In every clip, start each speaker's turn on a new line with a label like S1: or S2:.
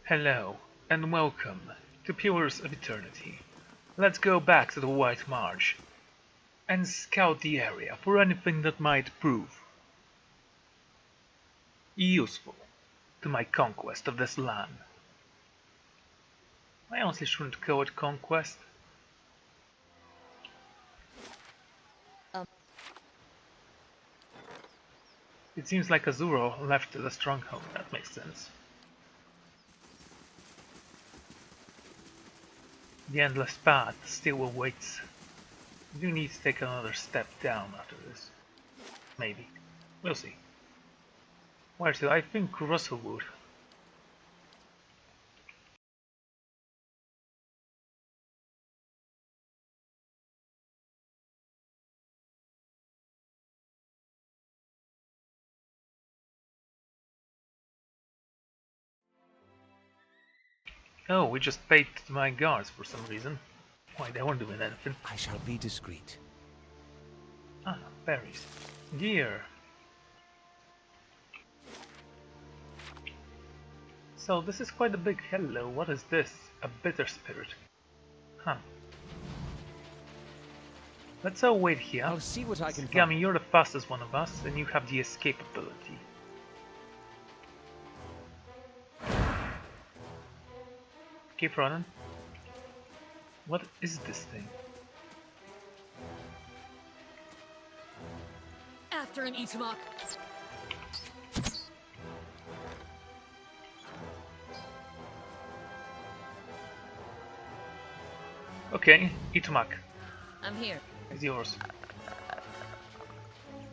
S1: Hello, and welcome to Pillars of Eternity. Let's go back to the White Marsh and scout the area for anything that might prove useful to my conquest of this land. I honestly shouldn't call it conquest.
S2: Um.
S1: It seems like Azuro left the stronghold, that makes sense. The endless path still awaits. We do need to take another step down after this. Maybe. We'll see. Where's it? I think Russell would. Oh, we just paid my guards for some reason. Why, they weren't doing anything.
S3: I shall be discreet.
S1: Ah, berries. Gear. So this is quite a big hello. What is this? A bitter spirit. Huh. Let's all wait here.
S3: I'll see what I can
S1: Gami,
S3: find.
S1: you're the fastest one of us, and you have the escape ability. Keep running. What is this thing?
S2: After an Itamok.
S1: Okay, Itumak
S2: I'm here.
S1: is yours.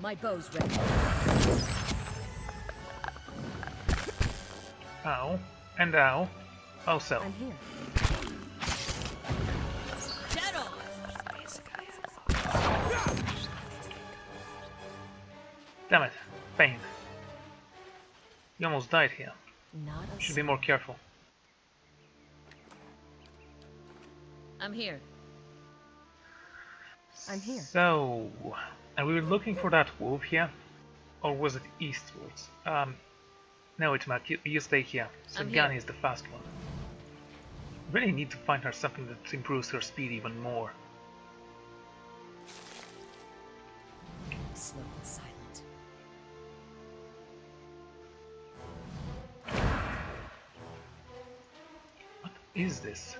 S2: My bow's ready.
S1: Ow. And ow. Also.
S2: I'm here. Shadow!
S1: Damn it. Pain. You almost died here.
S2: Not a
S1: Should be more careful.
S2: I'm here. I'm here.
S1: So, and we were looking for that wolf here? Or was it eastwards? No, Itumak, you stay here.
S2: I'm
S1: Sagani
S2: here.
S1: is the fast one. Really need to find her something that improves her speed even more.
S2: Slow and silent.
S1: What is this?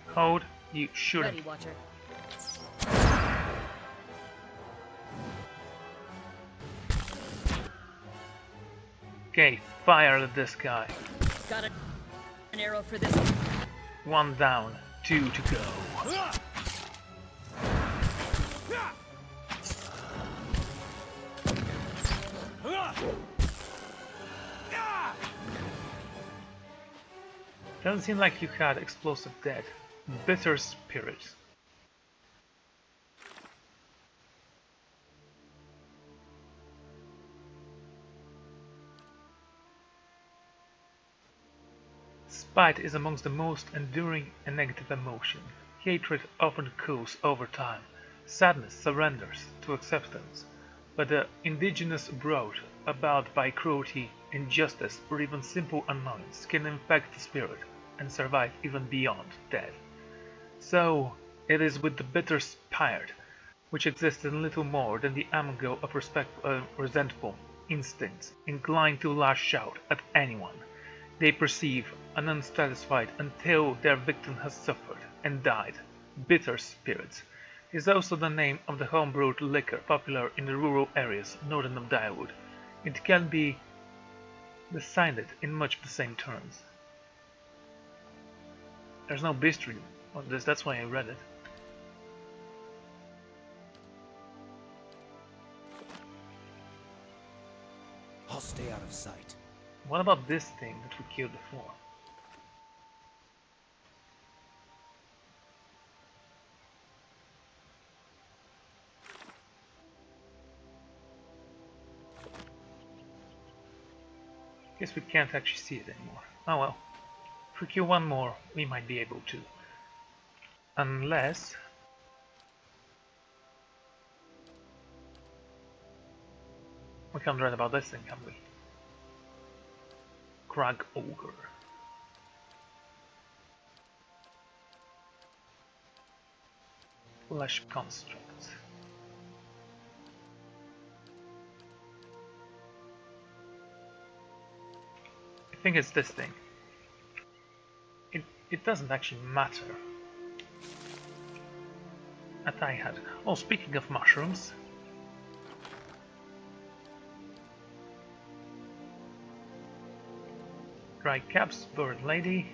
S1: Hold, you shoot him.
S2: Ready, Watcher.
S1: Okay, fire at this guy.
S2: Got an arrow for this.
S1: One down, two to go. Doesn't seem like you had explosive dead. Bitter spirit. Spite is amongst the most enduring and negative emotion. Hatred often cools over time. Sadness surrenders to acceptance. But the indigenous growth about by cruelty, injustice, or even simple annoyance can infect the spirit and survive even beyond death. So it is with the bitter spirit, which exists in little more than the amalgam of resentful instincts, inclined to lash out at anyone they perceive and unsatisfied until their victim has suffered and died. Bitter spirits is also the name of the homebrewed liquor popular in the rural areas northern of Dyewood. It can be decided in much the same terms. There's no bistro on this, that's why I read it.
S3: I'll stay out of sight.
S1: What about this thing that we killed before? Guess we can't actually see it anymore. Oh well. If we kill one more, we might be able to. Unless... We can't read about this thing, can we? Crag Ogre. Flesh Construct. I think it's this thing. It doesn't actually matter. That I had. Oh, speaking of mushrooms. Dry caps, bird lady.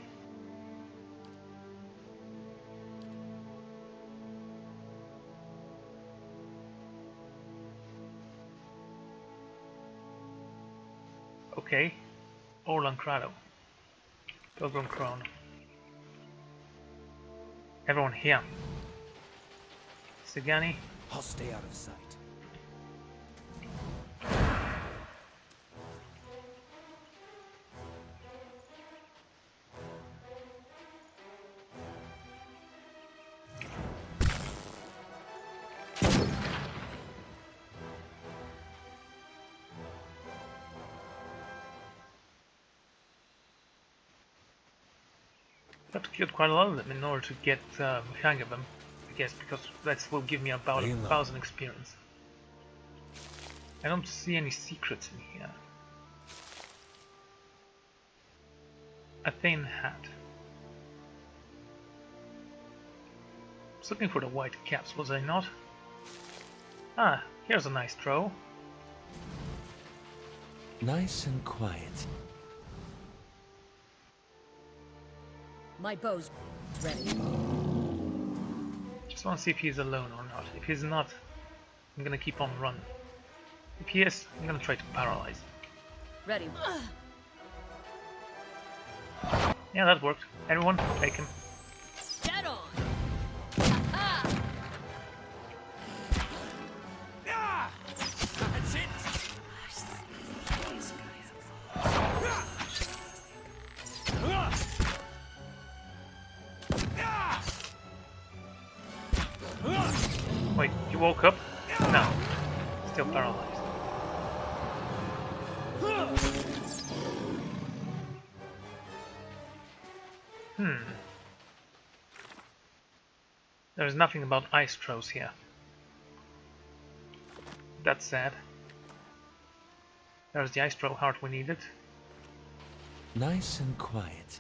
S1: Okay. Orlan Crado. Pilgrim Crown. Everyone here. Sigani.
S3: I'll stay out of sight.
S1: I have to kill quite a lot of them in order to get hang of them, I guess, because that will give me about 1,000 experience. I don't see any secrets in here. A thin hat. I was looking for the white caps, was I not? Ah, here's a nice throw.
S3: Nice and quiet.
S2: My bow's ready.
S1: Just want to see if he's alone or not. If he's not, I'm gonna keep on running. If he is, I'm gonna try to paralyze.
S2: Ready.
S1: Yeah, that worked. Everyone, take him.
S2: Dead on.
S3: That's it.
S1: Wait, you woke up? No. Still paralyzed. There's nothing about ice throws here. That's sad. There's the ice throw heart we needed.
S3: Nice and quiet.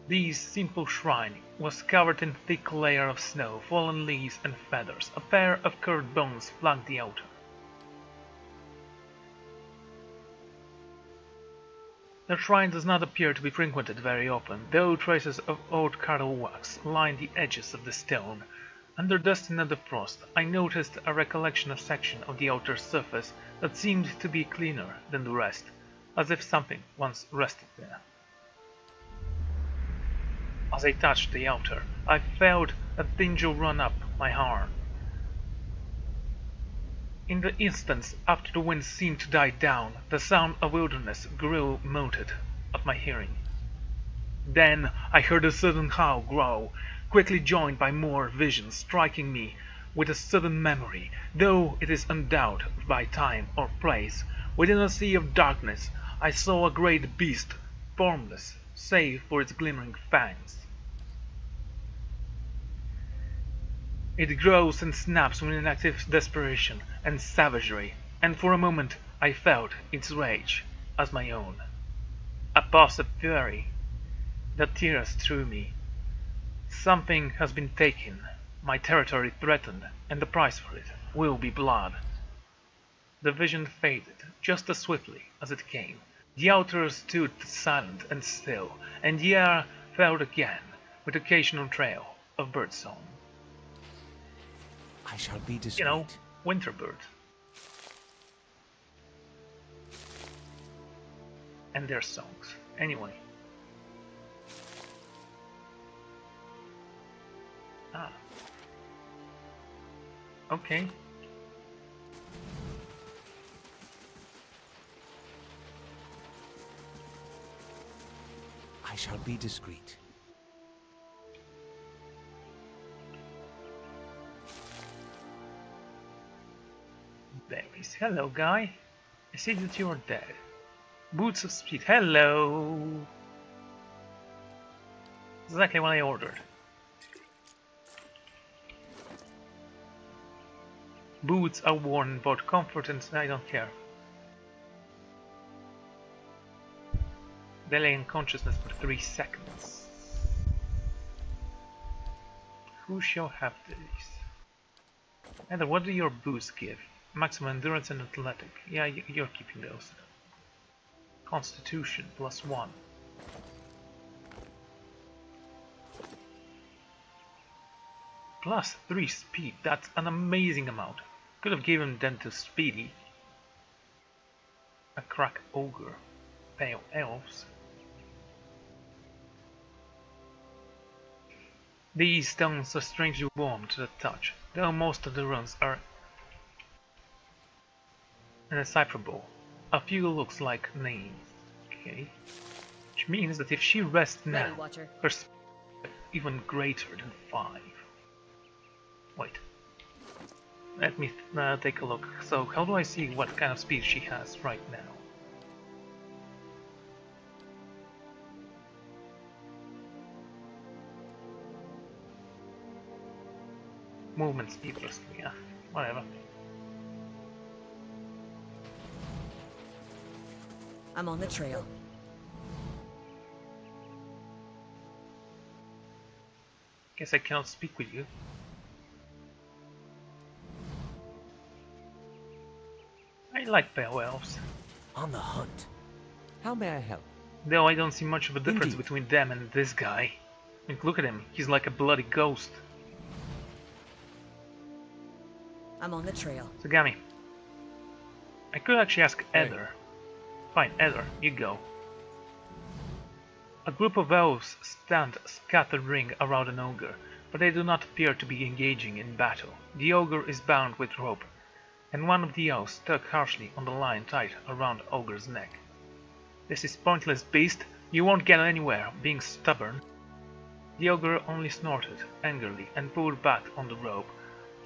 S1: This simple shrine was covered in thick layer of snow, fallen leaves and feathers. A pair of curved bones flanked the altar. The shrine does not appear to be frequented very often, though traces of old cattle wax line the edges of the stone. Under dust and under frost, I noticed a recollection of section of the altar's surface that seemed to be cleaner than the rest, as if something once rested there. As I touched the altar, I felt a tingle run up my arm. In the instants after the wind seemed to die down, the sound of wilderness grew muted at my hearing. Then I heard a sudden howl grow, quickly joined by more visions, striking me with a sudden memory, though it is undoubted by time or place. Within a sea of darkness I saw a great beast, formless, save for its glimmering fangs. It grows and snaps with an active desperation and savagery, and for a moment I felt its rage as my own. A pulse of fury that tears through me. Something has been taken, my territory threatened, and the price for it will be blood. The vision faded just as swiftly as it came. The altar stood silent and still, and the air filled again with occasional trail of birdsong.
S3: I shall be discreet.
S1: You know, winter bird. And their songs. Anyway. Ah. Okay.
S3: I shall be discreet.
S1: berries. Hello, guy. I see that you are dead. Boots of speed. Hello. Exactly what I ordered. Boots are worn in both comfort and I don't care. Delay in consciousness for 3 seconds. Who shall have these? Heather, what do your boots give? Maximum endurance and athletic. Yeah, you're keeping those. Constitution +1. +3 speed. That's an amazing amount. Could have given them to Speedy. A crack ogre. Pale elves. These stones are strangely warm to the touch, though most of the runes are indecipherable. A few looks like names. Okay. Which means that if she rests now,
S2: Ready, Watcher.
S1: her speed is even greater than 5. Wait. Let me take a look. So, how do I see what kind of speed she has right now? Movement speed +3, yeah, whatever.
S2: I'm on the trail.
S1: Guess I cannot speak with you. I like pale elves,
S3: On the hunt. How may I help?
S1: though I don't see much of a difference
S3: Indeed.
S1: between them and this guy. I mean, look at him, he's like a bloody ghost.
S2: I'm on the trail.
S1: Sagami. I could actually ask
S3: Hey.
S1: Ether. Fine, Ether, you go. A group of elves stand scattered ring around an ogre, but they do not appear to be engaging in battle. The ogre is bound with rope, and one of the elves tugs harshly on the line tied around the ogre's neck. This is pointless, beast. You won't get anywhere, being stubborn. The ogre only snorted angrily and pulled back on the rope.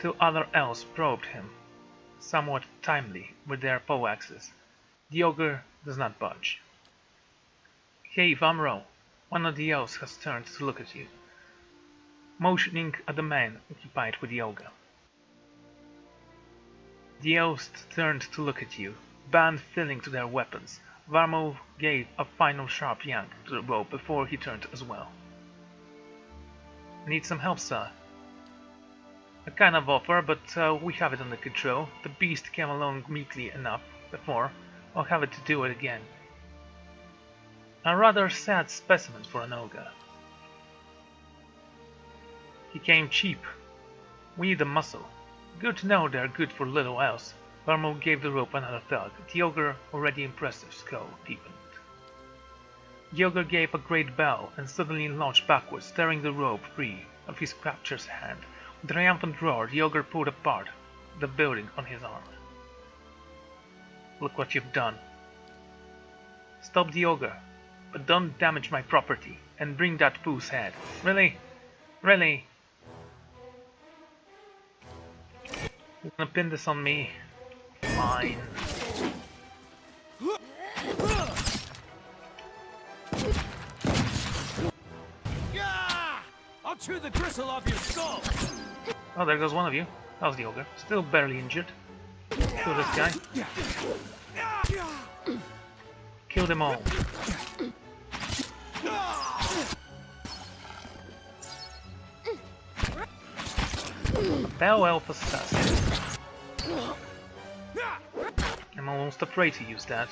S1: 2 other elves probed him, somewhat timely, with their poleaxes. The ogre does not budge. Hey, Vamro, one of the elves has turned to look at you, motioning at the man occupied with the ogre. The elves turned to look at you, band filling to their weapons. Varmo gave a final sharp yank to the rope before he turned as well. Need some help, sir? A kind of offer, but we have it under control. The beast came along meekly enough before. I'll have it to do it again. A rather sad specimen for an ogre. He came cheap. We need the muscle. Good to know they're good for little else. Varmo gave the rope another tug. The ogre, already impressive skull, deepened. The ogre gave a great bow and suddenly launched backwards, tearing the rope free of his captor's hand. With a triumphant roar, the ogre pulled apart the building on his arm. Look what you've done. Stop the ogre, but don't damage my property, and bring that fool's head. Really? Really? You gonna pin this on me? Fine.
S3: Yeah! I'll chew the gristle off your skull.
S1: Oh, there goes one of you. That was the ogre. Still barely injured. Kill this guy. Kill them all. Bell Elf Assassin. I'm almost afraid to use that.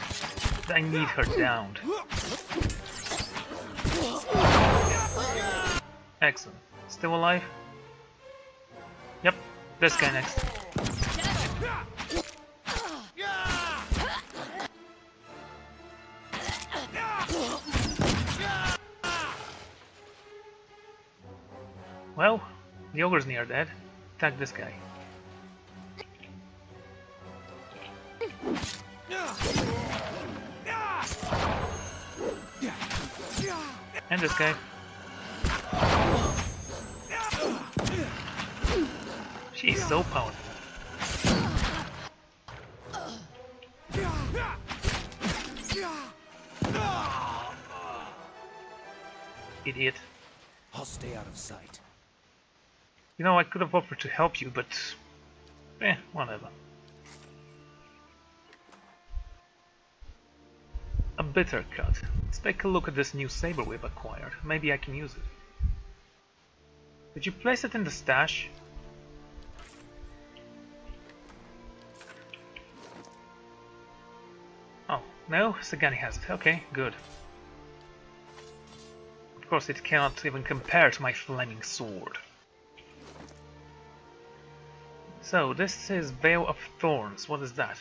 S1: I need her downed. Excellent. Still alive? Yep, this guy next. Well, the ogre's near dead. Attack this guy. And this guy. She's so powerful. Idiot.
S3: I'll stay out of sight.
S1: You know, I could have offered to help you, but... whatever. A bitter cut. Let's take a look at this new saber we've acquired. Maybe I can use it. Did you place it in the stash? Oh, no? Sagani has it. Okay, good. Of course, it cannot even compare to my flaming sword. So, this is Veil of Thorns. What is that?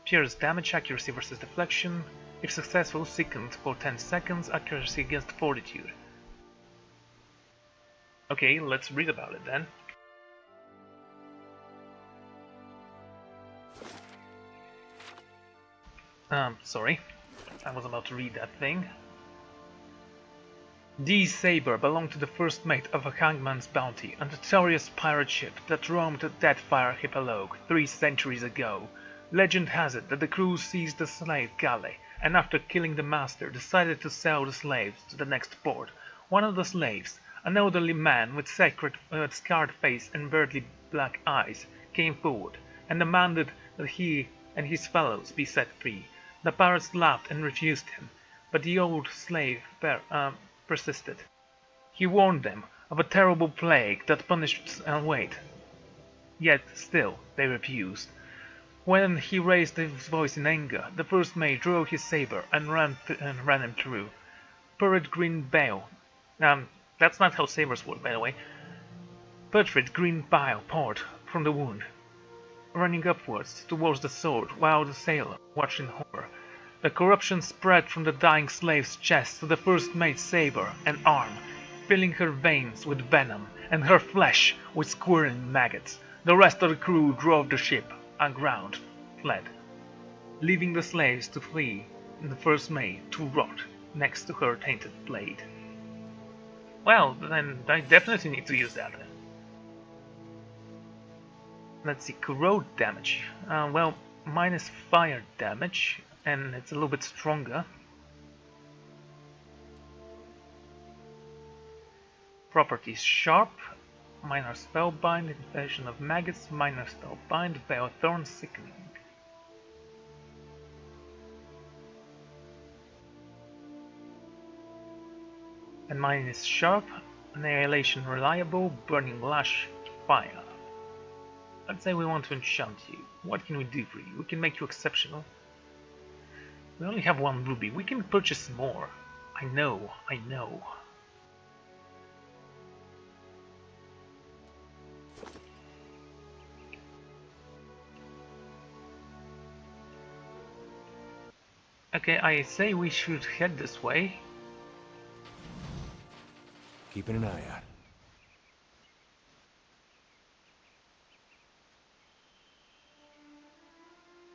S1: Pierce damage, accuracy versus deflection. If successful, second for 10 seconds, accuracy against fortitude. Okay, let's read about it then. Sorry. I was about to read that thing. This saber belonged to the first mate of a hangman's bounty, a notorious pirate ship that roamed the Deathfire Archipelago 3 centuries ago. Legend has it that the crew seized the slave galley, and after killing the master, decided to sell the slaves to the next port. One of the slaves, an elderly man with scarred face and beardly black eyes, came forward and demanded that he and his fellows be set free. The pirates laughed and refused him, but the old slave persisted. He warned them of a terrible plague that punished and wait. Yet still they refused. When he raised his voice in anger, the first mate drew his saber and ran him through. Putrid green bile. That's not how sabers work, by the way. Putrid green bile poured from the wound, running upwards towards the sword, while the sailor watched in horror. The corruption spread from the dying slave's chest to the first mate's saber and arm, filling her veins with venom and her flesh with squirming maggots. The rest of the crew drove the ship aground, fled, leaving the slaves to flee and the first mate to rot next to her tainted blade. Well, then I definitely need to use that then. Let's see, corrode damage. Well, minus fire damage, and it's a little bit stronger. Properties: sharp, minor spellbind, infection of maggots, minor spellbind, veil thorn, sickening. And mine is sharp, annihilation reliable, burning lash, fire. Let's say we want to enchant you. What can we do for you? We can make you exceptional. We only have 1 ruby. We can purchase more. I know. Okay, I say we should head this way.
S3: Keeping an eye out.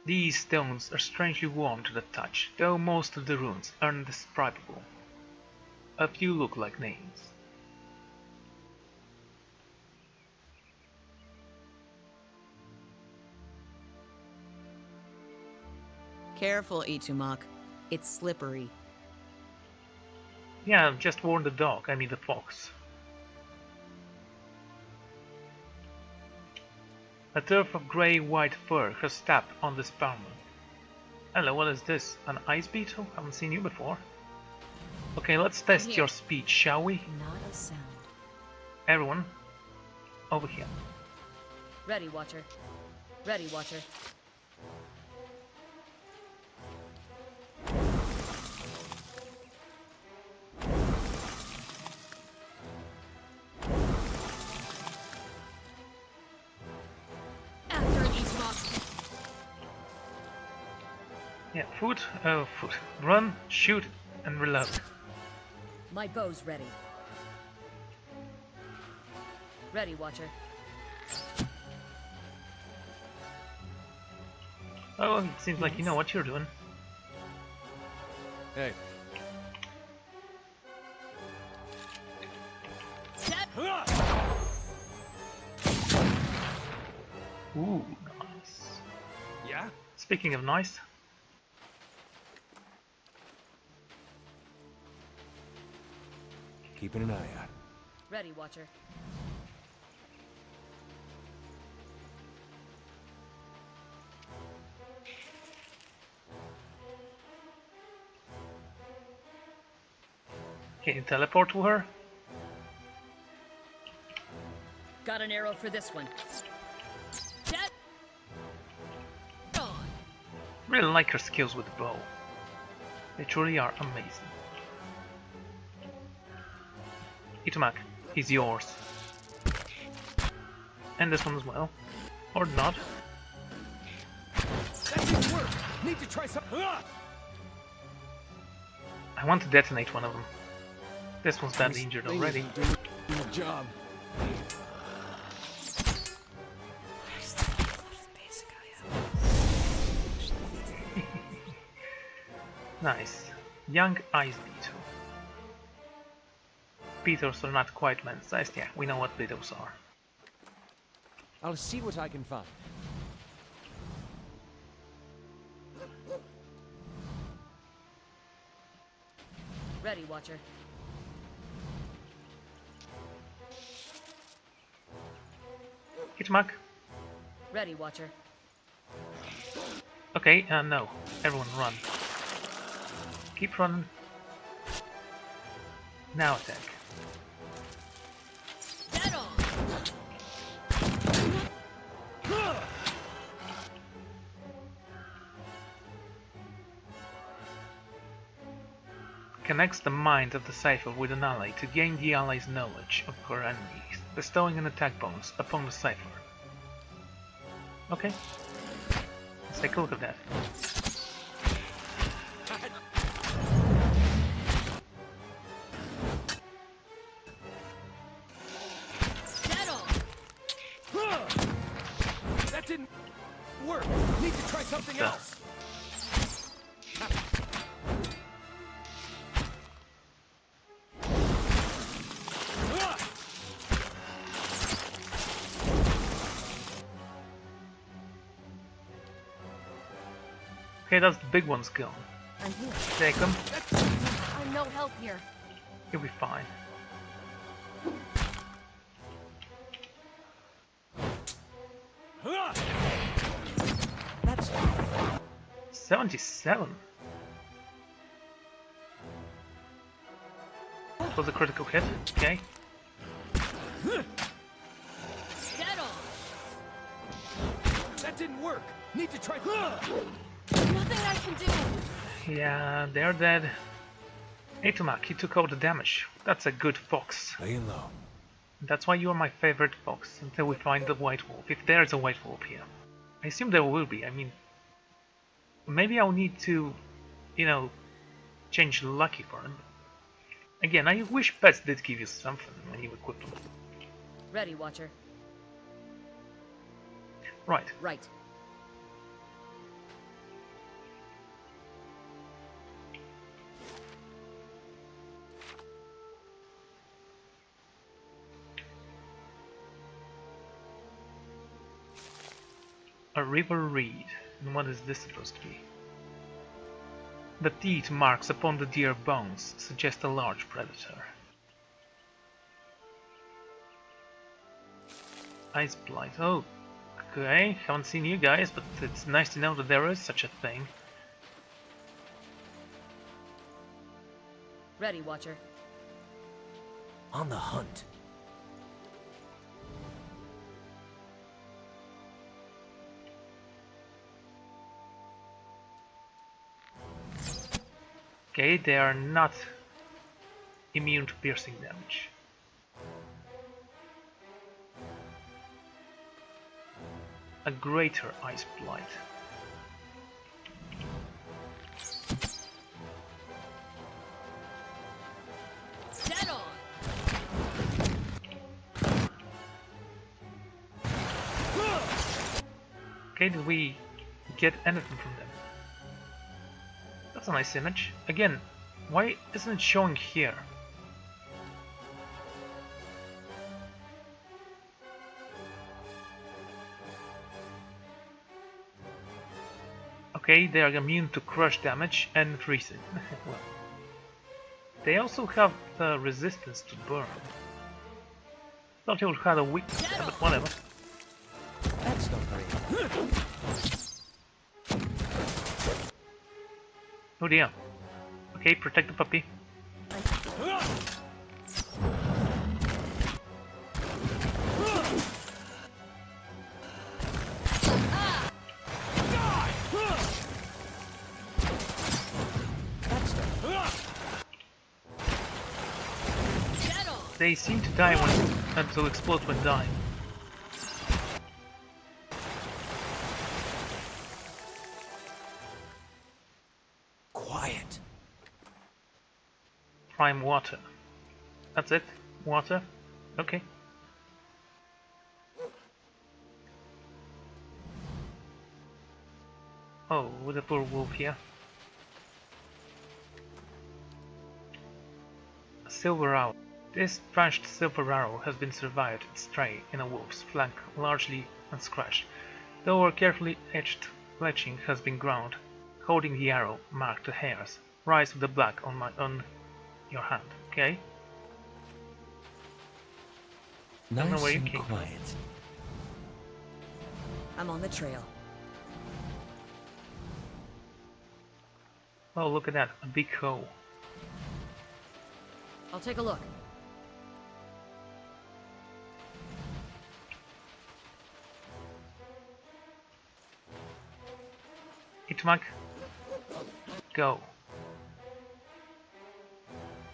S1: These stones are strangely warm to the touch, though most of the runes are indescribable. A few look like names.
S2: Careful, Ichumak. It's slippery.
S1: Yeah, just warn the dog, I mean the fox. A turf of grey-white fur has tapped on this parliament. Hello, what is this? An ice beetle? Haven't seen you before. Okay, let's test your speech, shall we?
S2: Not a sound.
S1: Everyone, over here.
S2: Ready, Watcher. Ready, Watcher.
S1: Yeah, foot, run, shoot, and reload.
S2: My bow's ready. Ready, Watcher.
S1: Oh, it seems like you know what you're doing.
S3: Hey.
S1: Ooh, nice.
S3: Yeah?
S1: Speaking of nice,
S3: Keeping an eye out.
S2: Ready, Watcher.
S1: Can you teleport to her?
S2: Got an arrow for this one. Jet on.
S1: Really like her skills with the bow. They truly are amazing. Itumak, he's yours. And this one as well. Or not.
S3: That didn't work. Need to try some.
S1: I want to detonate one of them. This one's badly injured already.
S3: Doing the job.
S1: Nice. Young ice beetle. Beetles are not quite man-sized. Yeah, we know what beetles are.
S3: I'll see what I can find.
S2: Ready, Watcher.
S1: Itumak.
S2: Ready, Watcher.
S1: Okay, no. Everyone run. Keep running. Now attack.
S2: Dead on.
S1: Connects the mind of the Cypher with an ally to gain the ally's knowledge of her enemies, bestowing an attack bonus upon the Cypher. Okay. Let's take a look at that.
S2: Dead on.
S3: That didn't work. Need to try something else.
S1: Okay, that's the big one's gone.
S2: I'm here.
S1: Take them.
S2: I'm no help here.
S1: You'll be fine.
S2: That's
S1: 77. That was a critical hit. Okay.
S2: dead on.
S3: That didn't work. Need to try.
S2: Nothing I can do.
S1: Yeah, they're dead. Itumak, he took all the damage. That's a good fox.
S3: Laying low.
S1: That's why you're my favorite fox, until we find the white wolf, if there's a white wolf here. I assume there will be, I mean... Maybe I'll need to, you know, change Lucky for him. Again, I wish pets did give you something when you equip them.
S2: Ready, Watcher.
S1: Right.
S2: Right.
S1: A river reed. And what is this supposed to be? The teeth marks upon the deer bones suggest a large predator. Ice blight. Oh, okay. Haven't seen you guys, but it's nice to know that there is such a thing.
S2: Ready, Watcher.
S3: On the hunt.
S1: Okay, they are not immune to piercing damage. A greater ice blight.
S2: Dead on.
S1: Okay, did we get anything from them? That's a nice image. Again, why isn't it showing here? Okay, they are immune to crush damage and freezing. Well, They also have the resistance to burn. Thought you would have a weakness there, but whatever.
S3: That's not very.
S1: Oh dear. Okay, protect the puppy. They seem to die until explode when dying.
S3: Quiet.
S1: Prime water. That's it? Water? Okay. Oh, with a poor wolf here. A silver arrow. This branched silver arrow has been survived stray in a wolf's flank, largely unscratched, though a carefully etched fletching has been ground, holding the arrow marked to hairs. Rise of the black on your hand. Okay. Don't know where you came from.
S2: I'm on the trail.
S1: Oh, look at that, a big hole.
S2: I'll take a look.
S1: Itmak, go.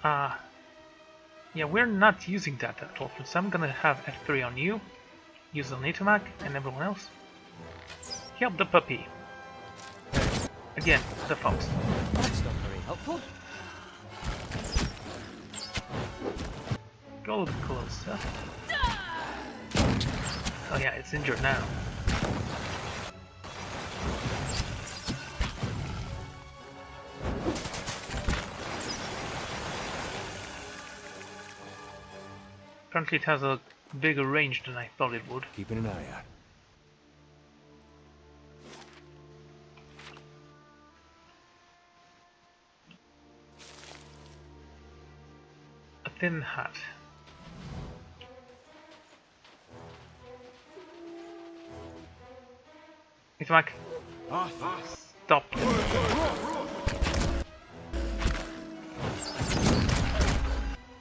S1: Yeah, we're not using that at all, so I'm gonna have F3 on you, use on Itmak and everyone else. Help the puppy. Again, the fox.
S3: That's not very helpful.
S1: Go a little closer. Oh yeah, it's injured now. Apparently it has a bigger range than I thought it would.
S3: Keeping an eye out.
S1: A thin hat. It's like... Stop.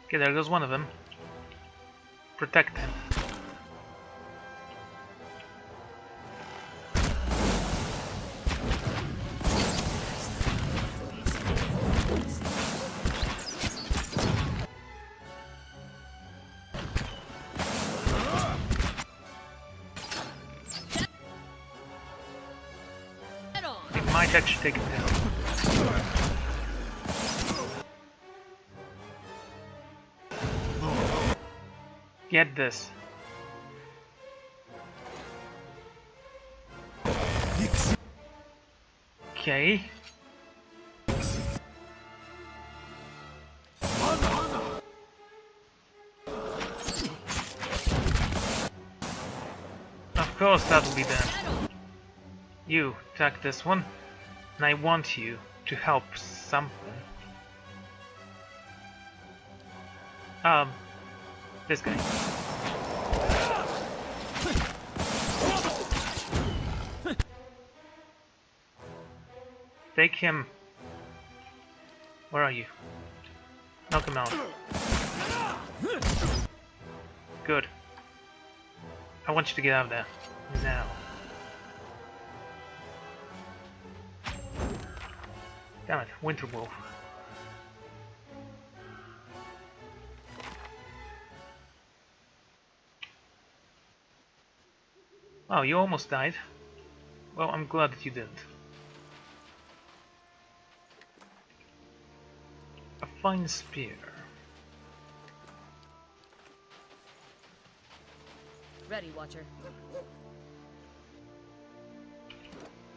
S1: Okay, there goes one of them. Protect him. It might actually take it down. Get this. Okay. Of course that'll be done. You attack this one, and I want you to help something. This guy. Take him. Where are you? Knock him out. Good. I want you to get out of there. Now. Damn it, Winter Wolf. Oh, you almost died. Well, I'm glad that you didn't. A fine spear.
S2: Ready, Watcher.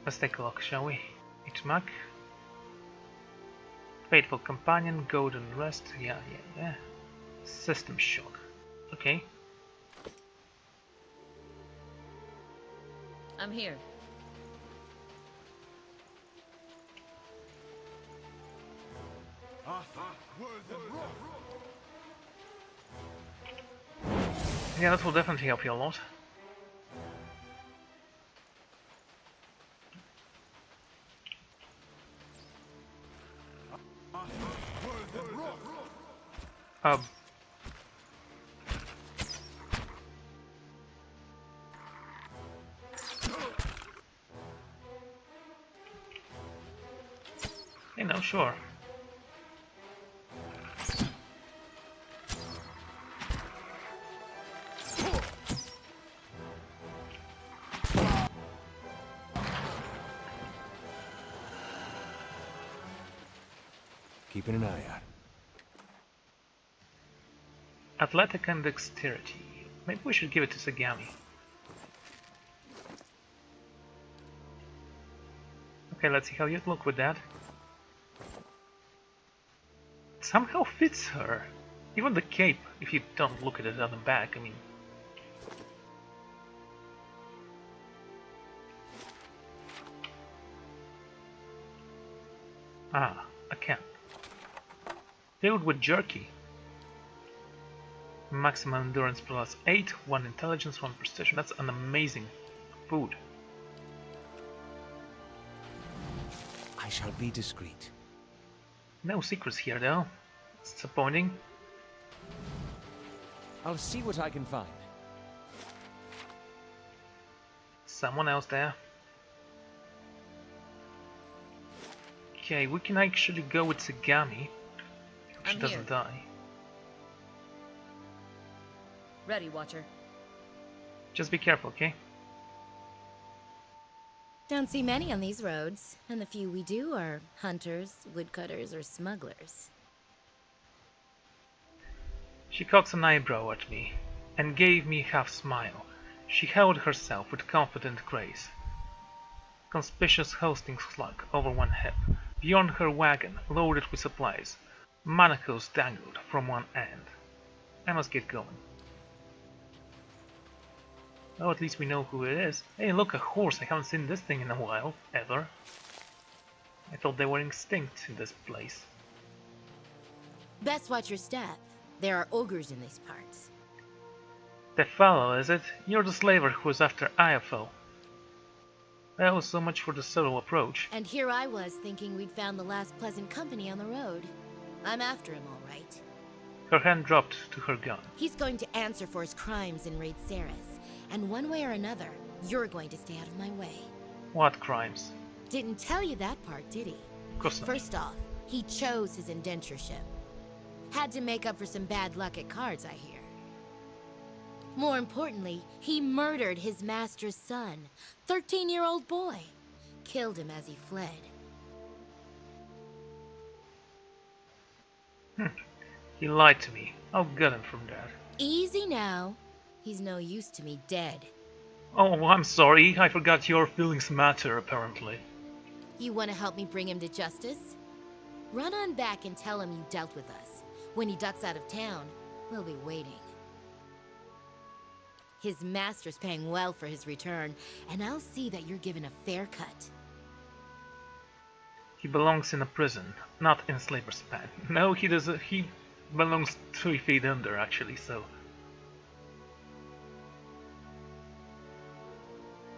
S1: Let's take a look, shall we? Itmak. Faithful Companion, Golden Rest. Yeah. System Shock. Okay.
S2: I'm here.
S1: Yeah, that will definitely help you a lot. Um. You know, sure.
S3: Keeping an eye out.
S1: Athletic and dexterity. Maybe we should give it to Sagami. Okay, let's see how you look with that. It somehow fits her. Even the cape, if you don't look at it on the back, I mean. Ah, a cap. Filled with jerky. Maximum endurance plus 8, 1 intelligence, 1 precision. That's an amazing food.
S3: I shall be discreet.
S1: No secrets here though. It's disappointing.
S3: I'll see what I can find.
S1: Someone else there. Okay, we can actually go with Sagami. She doesn't die.
S2: Ready, Watcher.
S1: Just be careful, okay?
S4: Don't see many on these roads, and the few we do are hunters, woodcutters, or smugglers.
S1: She cocks an eyebrow at me, and gave me a half-smile. She held herself with confident grace. Conspicuous hosting slung over one hip. Beyond her wagon, loaded with supplies, manacles dangled from one end. I must get going. Well, at least we know who it is. Hey, look, a horse. I haven't seen this thing in a while, ever. I thought they were extinct in this place.
S4: Best watch your step. There are ogres in these parts.
S1: The fellow, is it? You're the slaver who was after IFO. Well, so much for the subtle approach.
S4: And here I was thinking we'd found the last pleasant company on the road. I'm after him, all right.
S1: Her hand dropped to her gun.
S4: He's going to answer for his crimes in Raid Ceres. And one way or another, you're going to stay out of my way.
S1: What crimes?
S4: Didn't tell you that part, did he?
S1: Of course not.
S4: First off, he chose his indentureship. Had to make up for some bad luck at cards, I hear. More importantly, he murdered his master's son, 13-year-old boy. Killed him as he fled.
S1: He lied to me. I'll gut him from that.
S4: Easy now. He's no use to me dead.
S1: Oh, I'm sorry. I forgot your feelings matter, apparently.
S4: You want to help me bring him to justice? Run on back and tell him you dealt with us. When he ducks out of town, we'll be waiting. His master's paying well for his return, and I'll see that you're given a fair cut.
S1: He belongs in a prison, not in Slaver's Pen. No, he doesn't. He belongs 3 feet under, actually, so...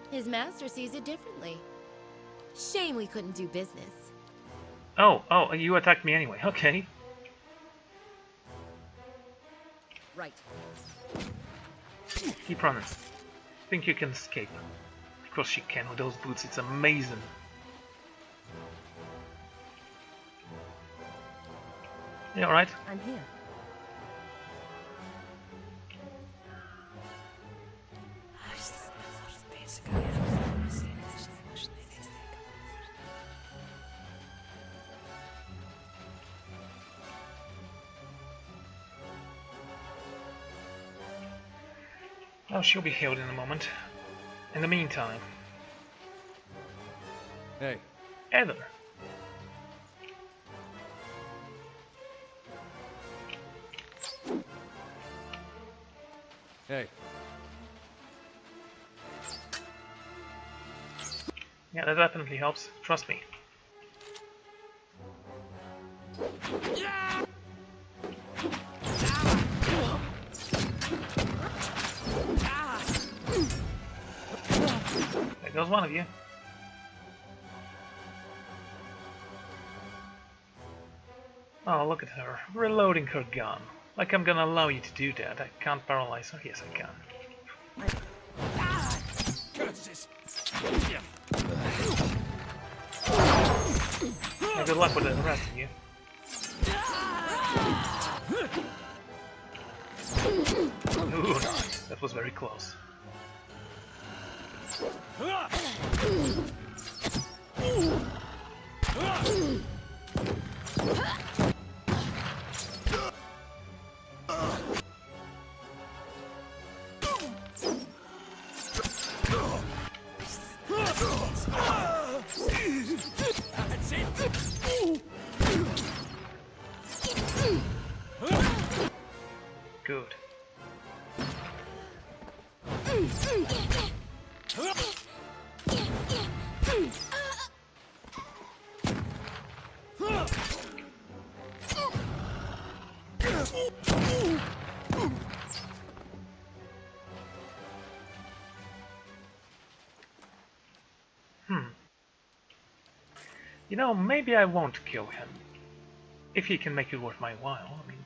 S4: His master sees it differently. Shame we couldn't do business.
S1: Oh, you attacked me anyway. Okay.
S2: Right.
S1: Keep running. Think you can escape. Of course she can with those boots, it's amazing. You alright?
S2: I'm here.
S1: Oh, she'll be healed in a moment. In the meantime...
S3: Hey.
S1: Heather!
S3: Hey.
S1: Yeah, that definitely helps. Trust me. goes one of you. Oh, look at her, reloading her gun. Like I'm gonna allow you to do that. I can't paralyze her. Yes, I can.
S3: Curses.
S1: Yeah, good luck with the rest of you. Ooh, that was very close.
S3: That's it.
S1: Good. You know, maybe I won't kill him. If he can make it worth my while, I mean...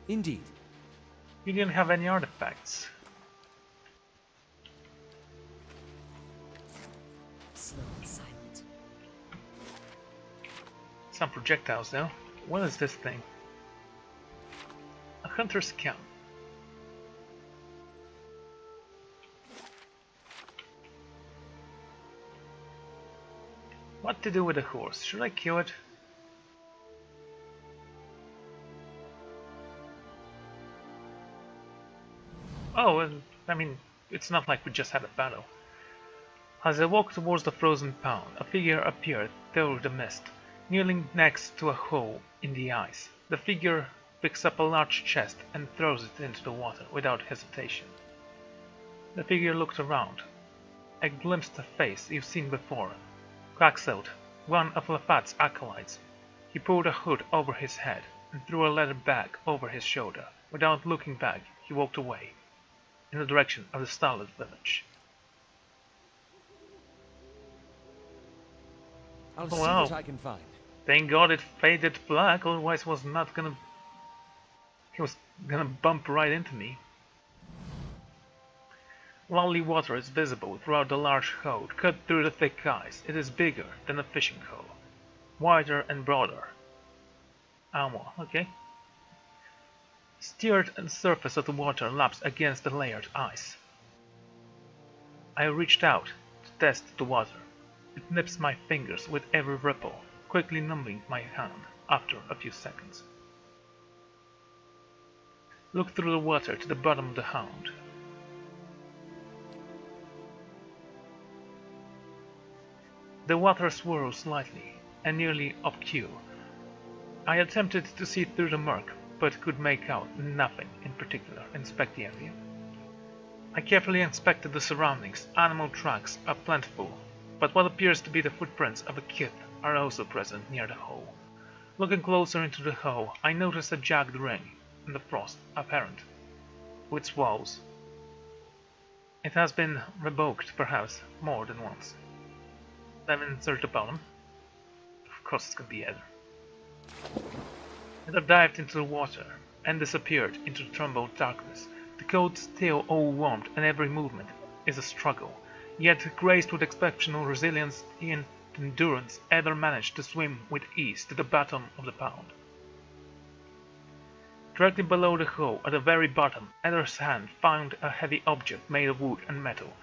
S3: Indeed.
S1: You didn't have any artifacts.
S2: Slow and silent.
S1: Some projectiles though. What is this thing? A hunter's camp. What to do with the horse? Should I kill it? Oh, I mean, it's not like we just had a battle. As I walked towards the frozen pound, a figure appeared through the mist, kneeling next to a hole in the ice. The figure picks up a large chest and throws it into the water without hesitation. The figure looked around. I glimpsed a face you've seen before. Quaxote, one of Lafat's acolytes. He pulled a hood over his head and threw a leather bag over his shoulder. Without looking back, he walked away, in the direction of the starlit village.
S3: I'll see
S1: Wow.
S3: what I can find.
S1: Thank God it faded black, otherwise he was gonna bump right into me. Lovely water is visible throughout the large hole, cut through the thick ice. It is bigger than a fishing hole, wider and broader. Okay. Steered and the surface of the water laps against the layered ice. I reached out to test the water. It nips my fingers with every ripple, quickly numbing my hand after a few seconds. Look through the water to the bottom of the hound. The water swirls slightly and nearly obscure. I attempted to see through the murk, but could make out nothing in particular. Inspect the area. I carefully inspected the surroundings. Animal tracks are plentiful, but what appears to be the footprints of a kid are also present near the hole. Looking closer into the hole, I noticed a jagged ring in the frost apparent to its walls. It has been revoked perhaps more than once. Then insert the bottom. Of course it's gonna be Eder. Eder dived into the water and disappeared into the troubled darkness. The coat still all warmed and every movement is a struggle. Yet graced with exceptional resilience and endurance, Eder managed to swim with ease to the bottom of the pound. Directly below the hole, at the very bottom, Eder's hand found a heavy object made of wood and metal.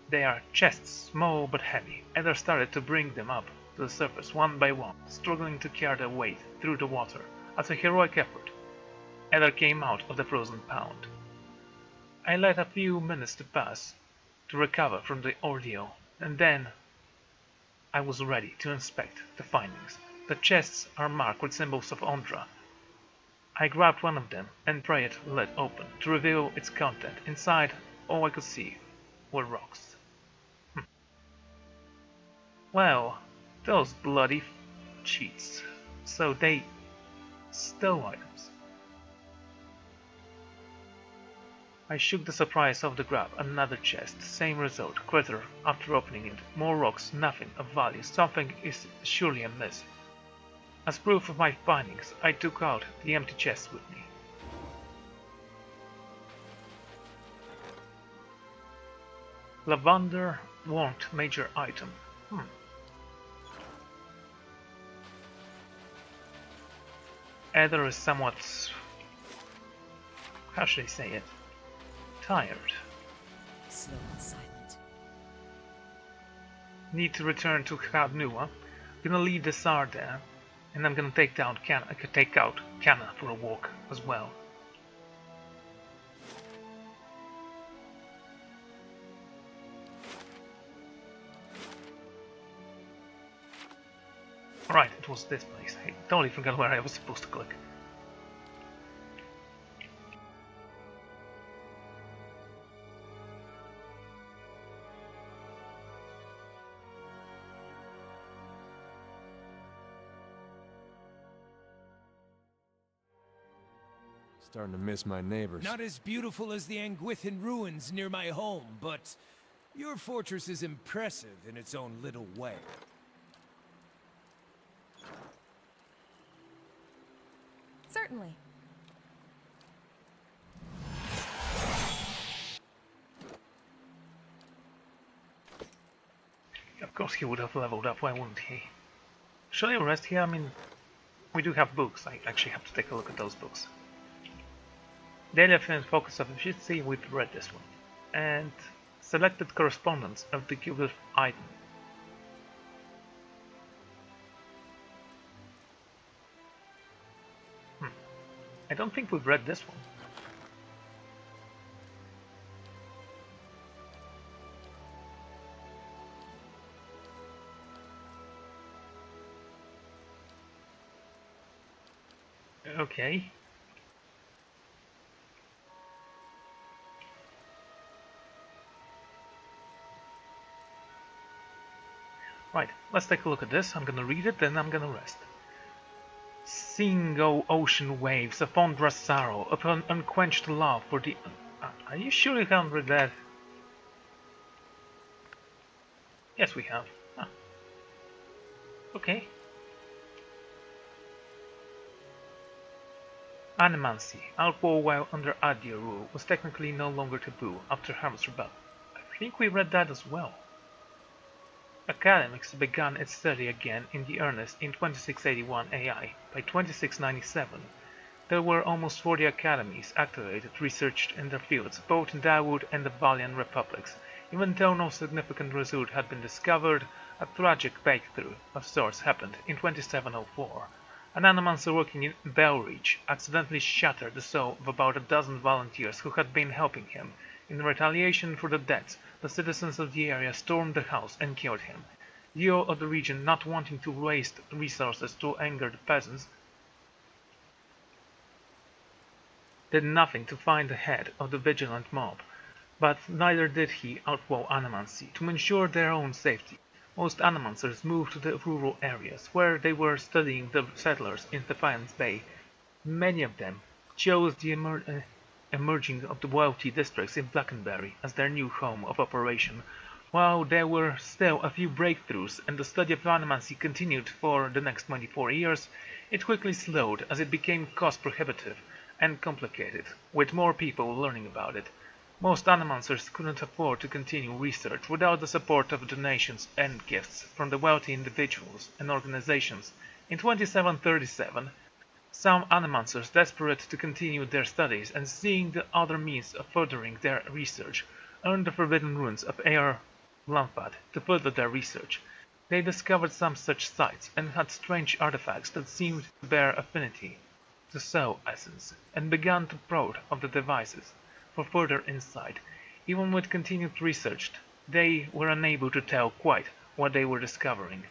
S1: They are chests, small but heavy. Eder started to bring them up to the surface one by one, struggling to carry their weight through the water. As a heroic effort, Eder came out of the frozen pound. I let a few minutes to pass to recover from the ordeal, and then I was ready to inspect the findings. The chests are marked with symbols of Ondra. I grabbed one of them and pried it lid open to reveal its content. Inside, all I could see were rocks. Well, those bloody cheats. So they stole items. I shook the surprise off the grab. Another chest. Same result. Critter. After opening it. More rocks. Nothing of value. Something is surely amiss. As proof of my findings, I took out the empty chest with me. Lavender warrant major item. Ether is somewhat... how should I say it? Tired.
S2: Slow and silent.
S1: Need to return to Kadnua. Gonna leave the Tsar there. And I'm gonna take out Kana for a walk as well. Right, it was this place. I totally forgot where I was supposed to click.
S5: Starting to miss my neighbors.
S3: Not as beautiful as the Anguithan ruins near my home, but your fortress is impressive in its own little way.
S6: Certainly.
S1: Of course he would have leveled up, why wouldn't he? Shall I rest here? I mean, we do have books. I actually have to take a look at those books. Daily Affairs Focus of Efficiency, we've read this one. And selected correspondence of the Cubist item. I don't think we've read this one. Okay. Right, let's take a look at this. I'm gonna read it, then I'm gonna rest. Sing, O ocean waves, of thunderous sorrow, upon unquenched love for the... Are you sure you haven't read that? Yes, we have. Huh. Okay. Animancy, outlaw while under Adir rule, was technically no longer taboo after Harvest Rebel. I think we read that as well. Academics began its study again in the earnest in 2681 AI. By 2697, there were almost 40 academies activated, researched in their fields, both in Dawood and the Valiant Republics. Even though no significant result had been discovered, a tragic breakthrough of sorts happened in 2704. An animancer working in Belreach accidentally shattered the soul of about a dozen volunteers who had been helping him. In retaliation for the deaths, the citizens of the area stormed the house and killed him. Yliel of the region, not wanting to waste resources to anger the peasants, did nothing to find the head of the vigilant mob, but neither did he outlaw animancy. To ensure their own safety, most animancers moved to the rural areas, where they were studying the settlers in Defiance Bay. Many of them chose the emerging of the wealthy districts in Blackenberry as their new home of operation. While there were still a few breakthroughs and the study of animancy continued for the next 24 years, it quickly slowed as it became cost prohibitive and complicated, with more people learning about it. Most animancers couldn't afford to continue research without the support of donations and gifts from the wealthy individuals and organizations. In 2737, some animancers, desperate to continue their studies and seeing the other means of furthering their research, earned the forbidden ruins of Air Lampad to further their research. They discovered some such sites and had strange artifacts that seemed to bear affinity to soul essence, and began to probe of the devices for further insight. Even with continued research, they were unable to tell quite what they were discovering.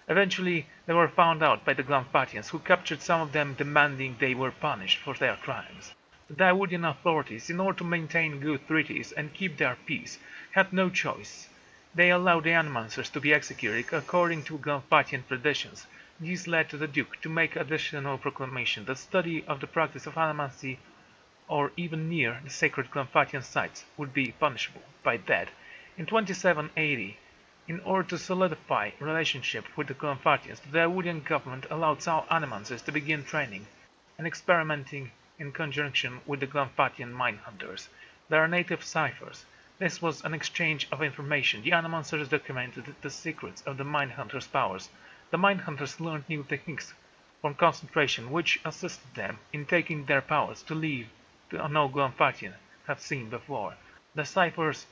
S1: Eventually, they were found out by the Glanfathians, who captured some of them, demanding they were punished for their crimes. The Dawoodian authorities, in order to maintain good treaties and keep their peace, had no choice. They allowed the animancers to be executed according to Glanfathian traditions. This led to the Duke to make additional proclamation. The study of the practice of animancy or even near the sacred Glamphatian sites would be punishable by death. In 2780, in order to solidify relationship with the Glamphatians, the Dawoodian government allowed all Animancers to begin training and experimenting in conjunction with the Glamphatian mine-hunters. There are native ciphers. This was an exchange of information. The Animancers documented the secrets of the mine-hunters' powers. The mine-hunters learned new techniques from concentration which assisted them in taking their powers to leave no Glamphatian had seen before. The ciphers,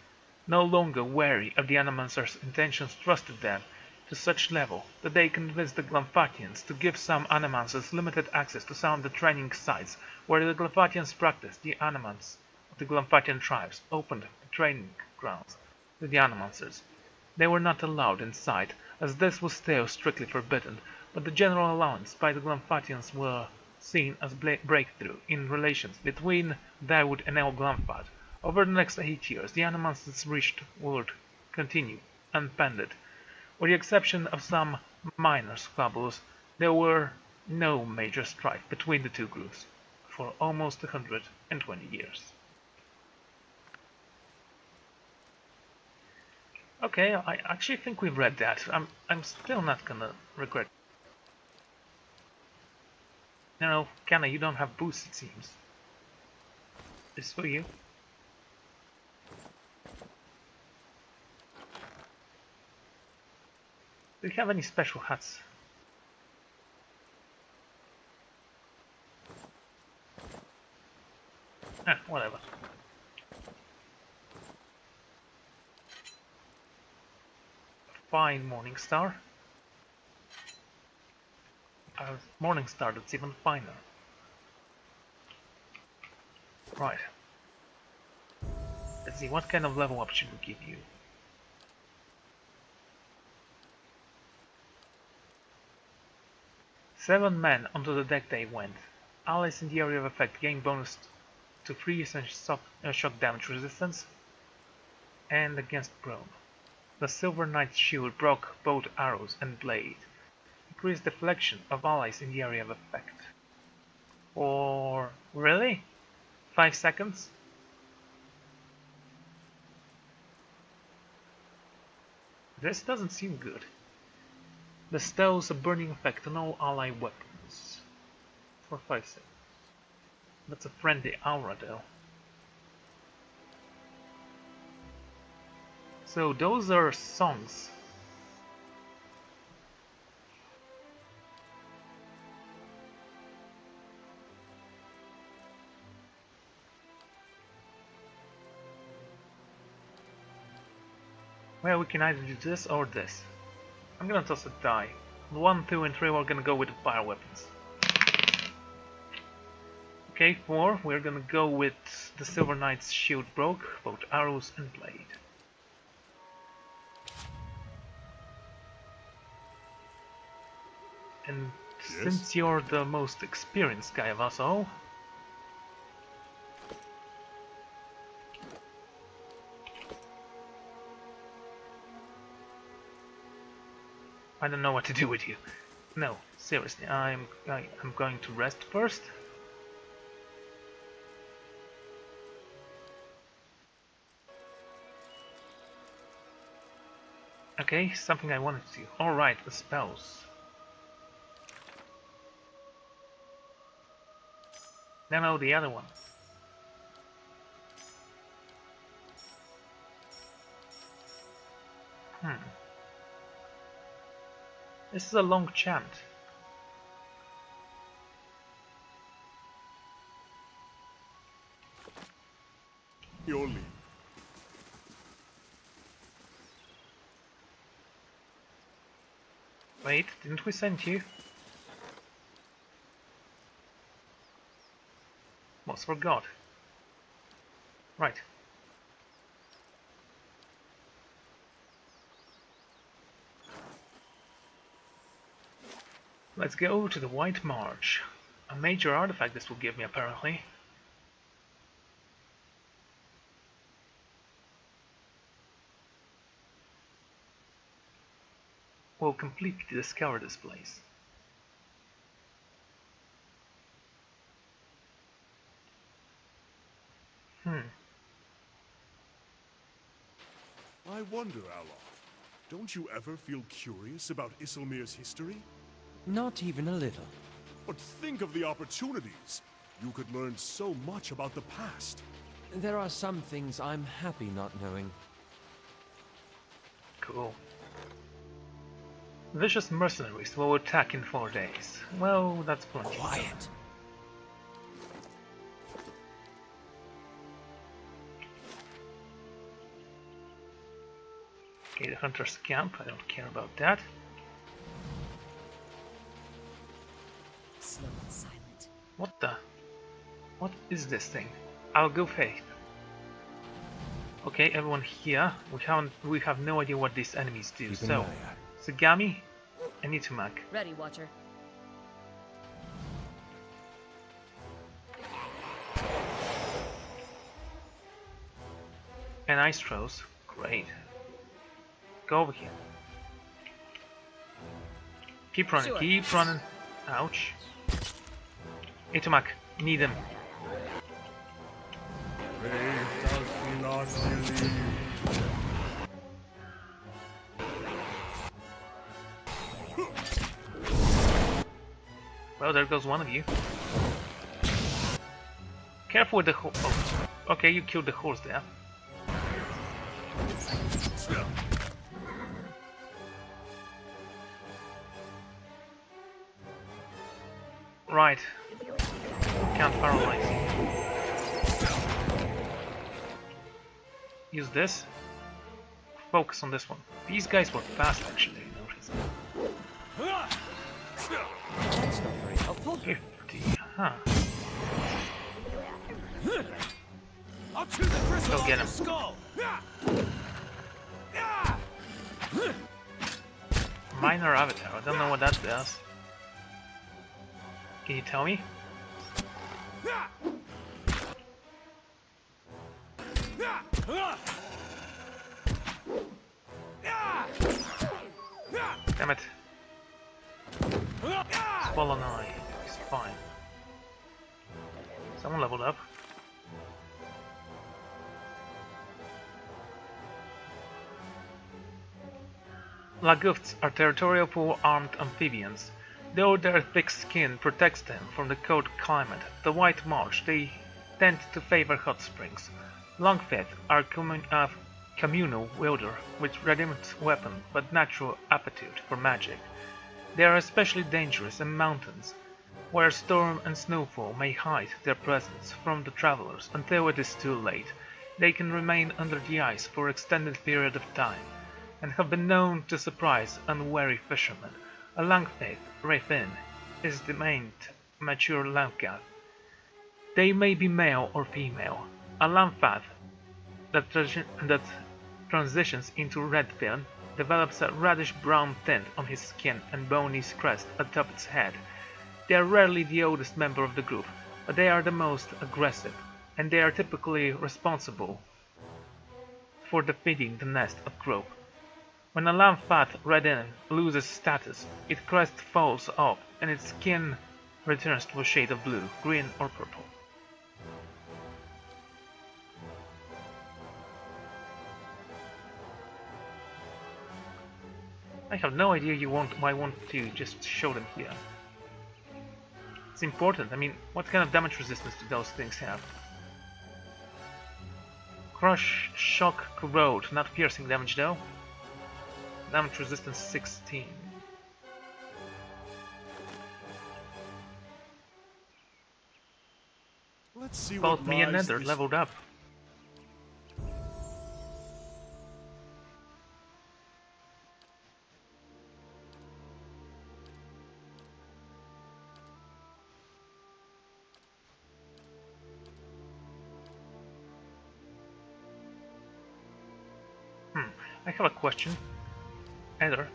S1: no longer wary of the Animancers' intentions, trusted them to such level that they convinced the Glamphatians to give some Animancers limited access to some of the training sites where the Glamphatians practiced. The Animants of the Glamphatian tribes opened the training grounds to the Animancers. They were not allowed inside, as this was still strictly forbidden, but the general allowance by the Glamphatians were seen as breakthrough in relations between Dawood and El Glamphat. Over the next 8 years, the Animancers reached would continue unpended. With the exception of some minor squabbles, there were no major strife between the two groups for almost 120 years. Okay, I actually think we've read that. I'm still not gonna regret. No, Kenna, you don't have boost, it seems. This is for you. Do you have any special hats? Whatever. Fine morning star. A morning star that's even finer. Right. Let's see, what kind of level up should we give you? Seven men onto the deck they went. Allies in the area of effect gain bonus to freeze and shock damage resistance and against prone. The Silver Knight's shield broke both arrows and blade. Increased deflection of allies in the area of effect. Or really? 5 seconds? This doesn't seem good. Bestows a burning effect on all ally weapons. For 5 seconds. That's a friendly aura though. So those are songs. Well, we can either do this or this. I'm gonna toss a die. 1, 2 and 3 we're gonna go with the fire weapons. Okay, 4 we're gonna go with the Silver Knight's shield broke, both arrows and blade. And since you're the most experienced guy of us all, I don't know what to do with you. No, seriously, I'm going to rest first. Okay, something I wanted to do. Alright, the spells. No, the other one. This is a long chant.
S5: Yliel.
S1: Wait, didn't we send you? Almost forgot. Right. Let's go to the White March. A major artifact this will give me, apparently. We'll completely discover this place.
S5: I wonder, Aloy, don't you ever feel curious about Isilmir's history?
S3: Not even a little.
S5: But think of the opportunities. You could learn so much about the past.
S3: There are some things I'm happy not knowing.
S1: Cool. Vicious mercenaries will attack in 4 days. Well, that's plenty.
S3: Quiet.
S1: Okay, the hunter's camp. I don't care about that.
S2: Slow and silent.
S1: What the? What is this thing? I'll go faith. Okay, everyone here. We have no idea what these enemies do.
S3: Keep an
S1: So,
S3: eye out.
S1: Sagami and Itumak.
S2: Ready, Watcher.
S1: And ice throws. Great. Go over here. Keep running,
S2: Sure.
S1: keep running. Ouch. Itumak, need him.
S5: Faith does not believe.
S1: Well, there goes one of you. Careful with the horse. Oh, okay, you killed the horse there. Right. Can't paralyze. Use this. Focus on this one. These guys were fast actually, I noticed.
S3: That's not very helpful.
S1: 50, huh.
S3: I'll chew the crystal
S1: Go
S3: off
S1: get
S3: your
S1: him.
S3: skull.
S1: Minor avatar, I don't know what that does. Can you tell me? Damn it. Swallow eye. It's fine. Someone leveled up. Lagufts are territorial pool-armed amphibians. Though their thick skin protects them from the cold climate, the White March, they tend to favor hot springs. Longfeet are communal wielder with redeemed weapon but natural aptitude for magic. They are especially dangerous in mountains, where storm and snowfall may hide their presence from the travelers until it is too late. They can remain under the ice for extended period of time, and have been known to surprise unwary fishermen. A Langfeet Raven is the main mature Langcat. They may be male or female. A Lamfath that transitions into Redfin develops a reddish-brown tint on his skin and bony crest atop its head. They are rarely the oldest member of the group, but they are the most aggressive, and they are typically responsible for defeating the nest of group. When a Lamfath Redin loses status, its crest falls off and its skin returns to a shade of blue, green or purple. I have no idea why you want to just show them here. It's important. I mean, what kind of damage resistance do those things have? Crush, shock, corrode, not piercing damage though. Damage resistance 16.
S5: Let's see
S1: Both
S5: what
S1: me and
S5: lies
S1: Nether
S5: this-
S1: leveled up. I have a question. Nether.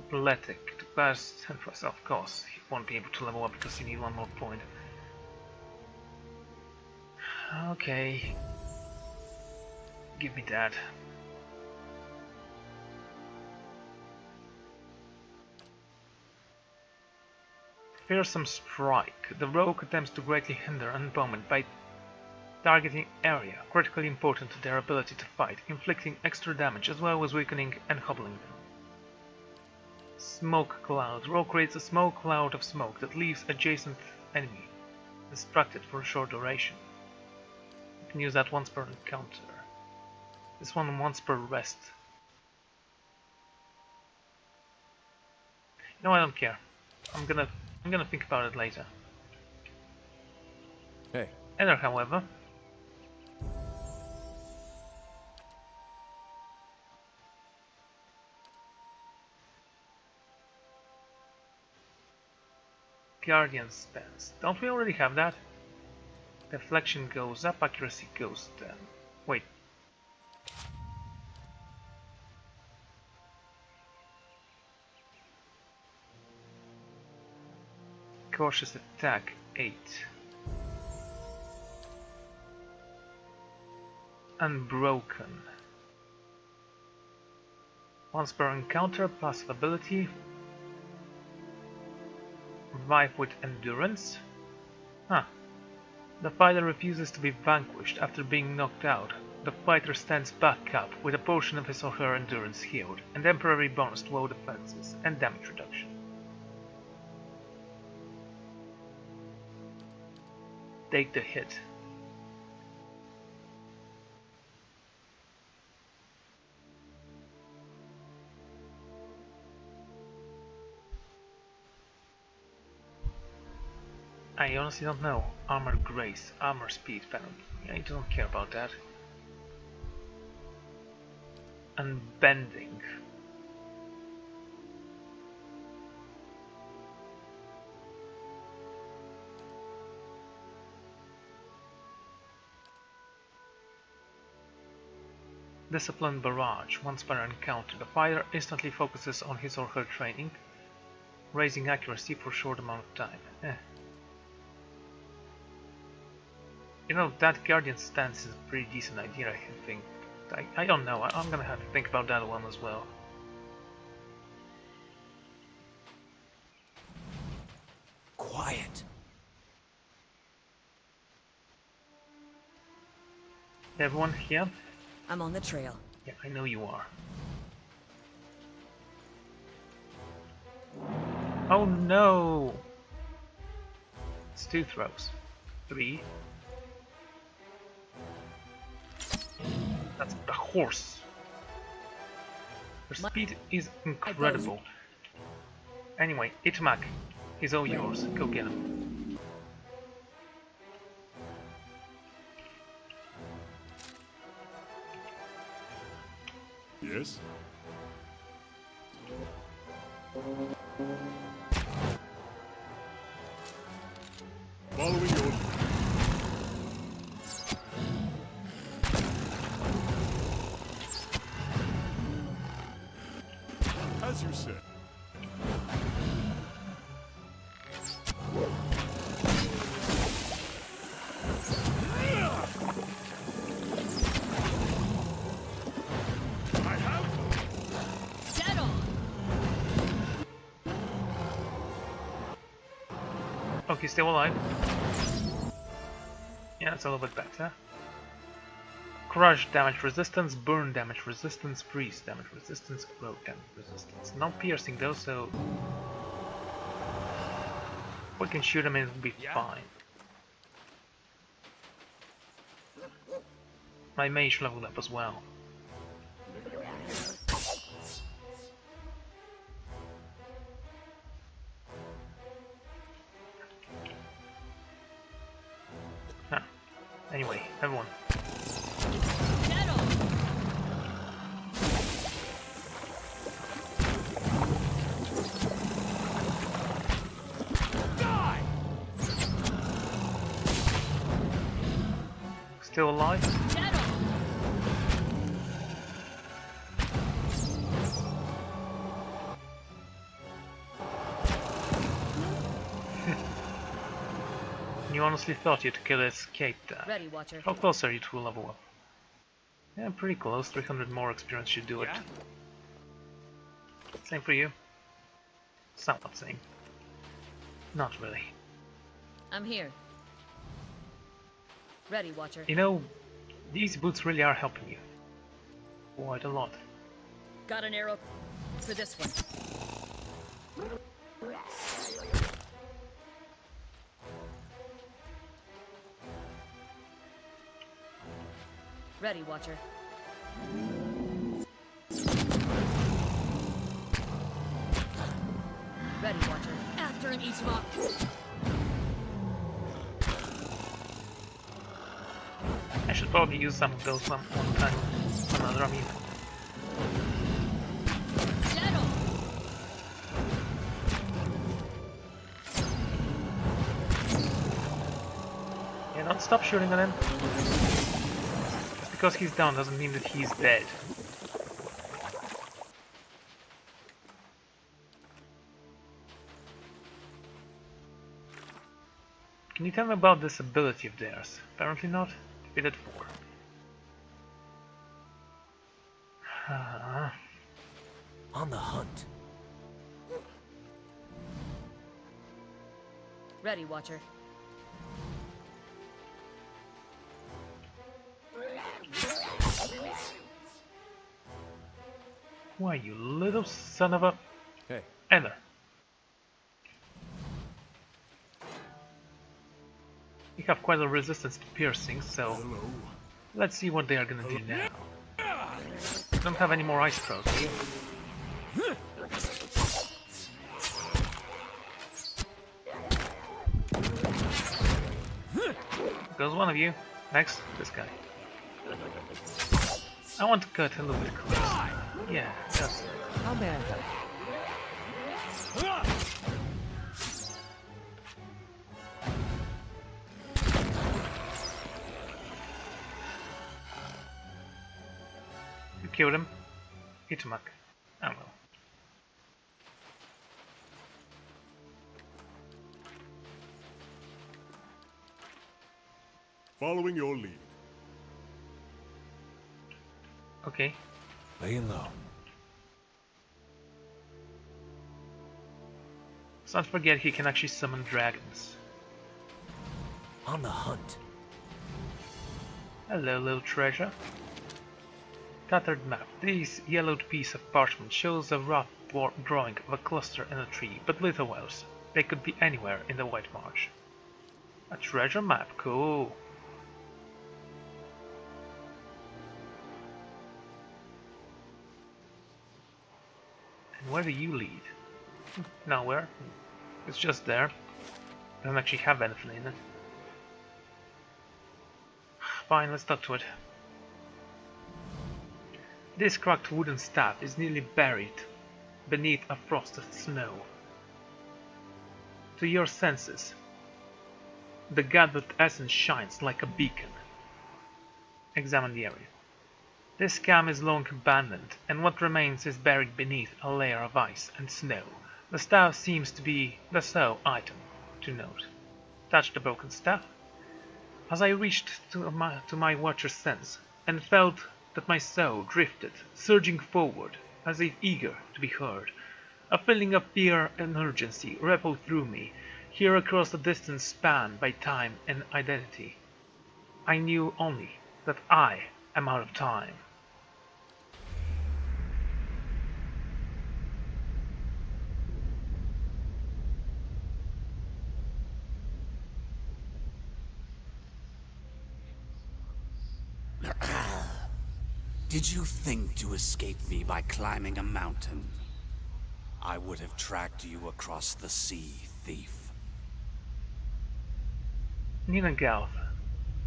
S1: Athletic. To pass 10%, of course. You won't be able to level up because you need one more point. Okay. Give me that. Fearsome Strike. The rogue attempts to greatly hinder an opponent by targeting area critically important to their ability to fight, inflicting extra damage as well as weakening and hobbling them. Smoke Cloud. Rogue creates a smoke cloud of smoke that leaves adjacent enemy distracted for a short duration. You can use that once per encounter. This one once per rest. No, I don't care. I'm gonna think about it later.
S3: Hey.
S1: Enter, however. Guardian stance. Don't we already have that? Deflection goes up, accuracy goes down. Wait. Cautious attack 8. Unbroken. Once per encounter, passive ability. Revive with endurance. Huh. The fighter refuses to be vanquished after being knocked out. The fighter stands back up with a portion of his or her endurance healed, and temporary bonus to low defenses and damage reduction. Take the hit. I honestly don't know. Armor grace, armor speed penalty. I don't care about that. Unbending. Discipline Barrage. Once per encounter, the fighter instantly focuses on his or her training, raising accuracy for a short amount of time. You know, that Guardian stance is a pretty decent idea, I think. I don't know, I'm gonna have to think about that one as well.
S3: Quiet.
S1: Everyone here?
S2: I'm on the trail.
S1: Yeah, I know you are. Oh no! It's 2 throws. 3. That's a horse. Her speed is incredible. Anyway, Itmak, he's all yours. Go get him.
S5: Yes? Following your... As you said. I have...
S2: Dead on!
S1: Okay, still alive. Yeah, it's a little bit better. Crush damage resistance, burn damage resistance, freeze damage resistance, grow damage resistance. No piercing though, so we can shoot him and it'll be fine. My mage leveled up as well. Huh. Anyway, everyone.
S2: Dead on!
S3: Die!
S1: Still alive?
S2: Dead on!
S1: You honestly thought you'd kill escape that?
S2: Ready, Watcher.
S1: How close are you to a level up? Yeah, pretty close. 300 more experience should do it.
S3: Yeah?
S1: Same for you. Somewhat same. Not really.
S2: I'm here. Ready, Watcher.
S1: You know, these boots really are helping you. Quite a lot.
S2: Got an arrow for this one. Ready, Watcher. Ready, Watcher. After him, eat him up.
S1: I should probably use some of those one time. Another, I mean.
S2: Shadow.
S1: Yeah, don't stop shooting at him. Just because he's down doesn't mean that he's dead. Can you tell me about this ability of theirs? Apparently not. Defeated 4.
S3: On the hunt.
S2: Ready, Watcher.
S1: Why, you little son of a...
S3: Hey.
S1: Enter. You have quite a resistance to piercing, so
S5: Hello.
S1: let's see what they are gonna do now. Don't have any more ice throws, do you? Goes one of you. Next, this guy. I want to cut a little bit closer. Yeah, that's it.
S3: How may I help?
S1: You killed him. Hit him up. Oh well.
S5: Following your lead.
S1: Okay.
S3: Laying low.
S1: Let's not forget he can actually summon dragons.
S3: On the hunt.
S1: Hello, little treasure. Tattered map. This yellowed piece of parchment shows a rough drawing of a cluster in a tree, but little else. They could be anywhere in the White Marsh. A treasure map, cool. And where do you lead? Nowhere. It's just there. Doesn't actually have anything in it. Fine, let's talk to it. This cracked wooden staff is nearly buried beneath a frosted snow. To your senses, the gathered essence shines like a beacon. Examine the area. This camp is long abandoned, and what remains is buried beneath a layer of ice and snow. The staff seems to be the sole item to note. Touch the broken staff. As I reached to my watcher's sense, and felt that my soul drifted, surging forward, as if eager to be heard. A feeling of fear and urgency rippled through me, here across the distance spanned by time and identity. I knew only that I am out of time.
S7: Did you think to escape me by climbing a mountain? I would have tracked you across the sea, thief.
S1: Nina Gauth.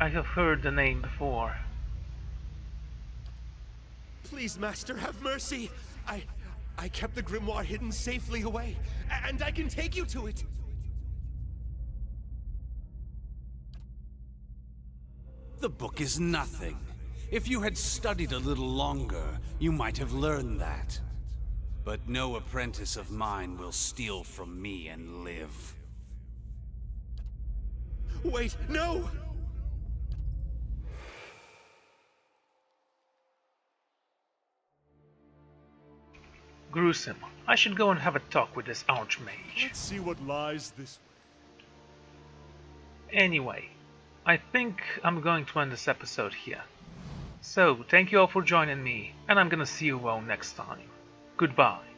S1: I have heard the name before.
S3: Please, Master, have mercy. I kept the grimoire hidden safely away, and I can take you to it.
S7: The book is nothing. If you had studied a little longer, you might have learned that. But no apprentice of mine will steal from me and live.
S3: Wait, no!
S1: Gruesome. I should go and have a talk with this archmage.
S5: Let's see what lies this way.
S1: Anyway, I think I'm going to end this episode here. So, thank you all for joining me, and I'm gonna see you all next time. Goodbye.